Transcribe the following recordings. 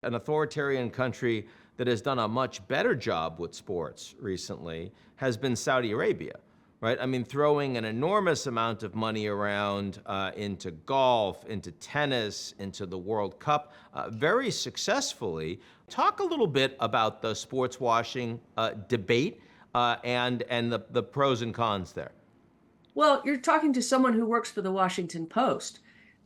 An authoritarian country that has done a much better job with sports recently has been Saudi Arabia, right? I mean, throwing an enormous amount of money around into golf, into tennis, into the World Cup, very successfully. Talk a little bit about the sports washing debate and the pros and cons there. Well, you're talking to someone who works for the Washington Post.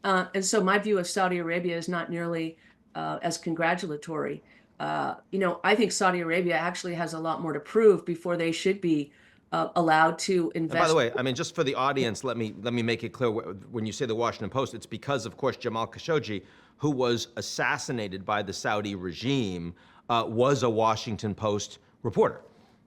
And so my view of Saudi Arabia is not nearly as congratulatory. I think Saudi Arabia actually has a lot more to prove before they should be allowed to And by the invest. way, I mean, just for the audience, let me make it clear. When you say the Washington Post, it's because, of course, Jamal Khashoggi, who was assassinated by the Saudi regime, was a Washington Post reporter.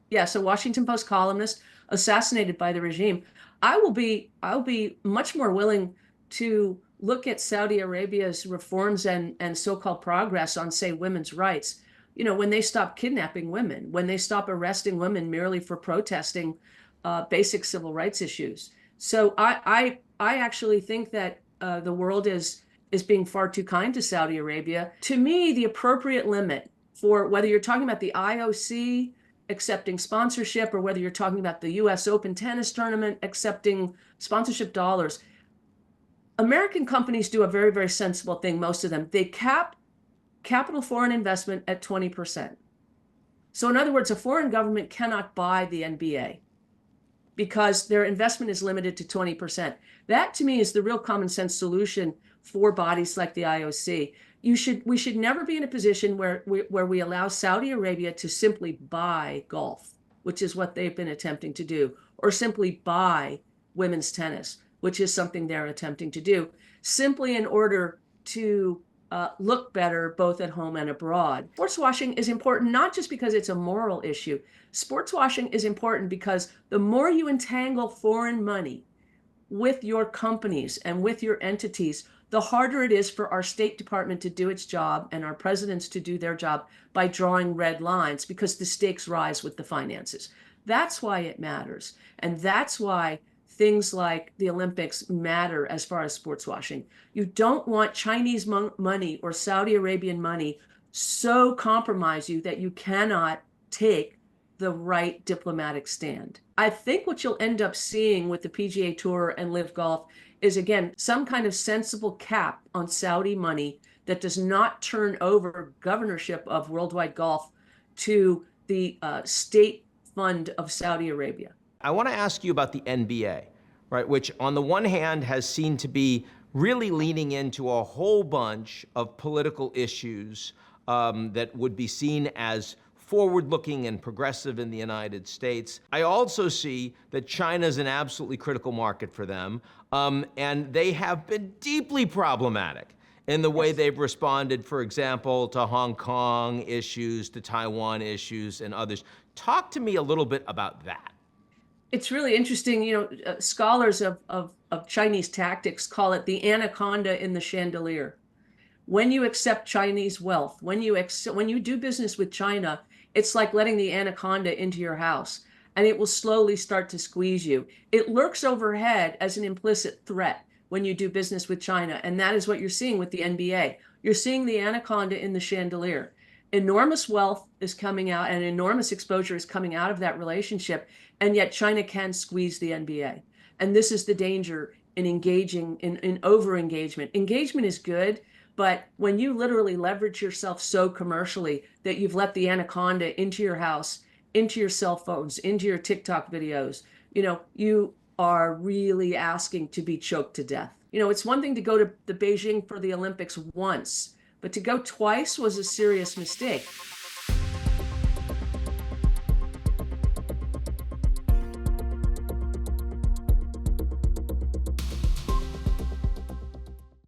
Yes, a Washington Post columnist assassinated by the regime. I'll be much more willing to look at Saudi Arabia's reforms and so-called progress on, say, women's rights. When they stop kidnapping women, when they stop arresting women merely for protesting basic civil rights issues. So I actually think that the world is being far too kind to Saudi Arabia. To me, the appropriate limit for whether you're talking about the IOC accepting sponsorship or whether you're talking about the US Open tennis tournament accepting sponsorship dollars, American companies do a very, very sensible thing, most of them. They cap capital foreign investment at 20%. So in other words, a foreign government cannot buy the NBA because their investment is limited to 20%. That to me is the real common sense solution for bodies like the IOC. We should never be in a position where we allow Saudi Arabia to simply buy golf, which is what they've been attempting to do, or simply buy women's tennis, which is something they're attempting to do, simply in order to look better both at home and abroad. Sports washing is important not just because it's a moral issue. Sports washing is important because the more you entangle foreign money with your companies and with your entities, the harder it is for our State Department to do its job and our presidents to do their job by drawing red lines, because the stakes rise with the finances. That's why it matters. And that's why things like the Olympics matter as far as sports washing. You don't want Chinese money or Saudi Arabian money so compromise you that you cannot take the right diplomatic stand. I think what you'll end up seeing with the PGA Tour and Live Golf is, again, some kind of sensible cap on Saudi money that does not turn over governorship of worldwide golf to the state fund of Saudi Arabia. I want to ask you about the NBA, right, which on the one hand has seemed to be really leaning into a whole bunch of political issues that would be seen as forward-looking and progressive in the United States. I also see that China's an absolutely critical market for them, and they have been deeply problematic in the way they've responded, for example, to Hong Kong issues, to Taiwan issues, and others. Talk to me a little bit about that. It's really interesting. Scholars of Chinese tactics call it the anaconda in the chandelier. When you accept Chinese wealth, when you do business with China, it's like letting the anaconda into your house, and it will slowly start to squeeze you. It lurks overhead as an implicit threat when you do business with China, and that is what you're seeing with the NBA. You're seeing the anaconda in the chandelier. Enormous wealth is coming out, and enormous exposure is coming out of that relationship, and yet China can squeeze the NBA. And this is the danger in engaging in over-engagement. Engagement is good, but when you literally leverage yourself so commercially that you've let the anaconda into your house, into your cell phones, into your TikTok videos, you are really asking to be choked to death. It's one thing to go to the Beijing for the Olympics once, but to go twice was a serious mistake.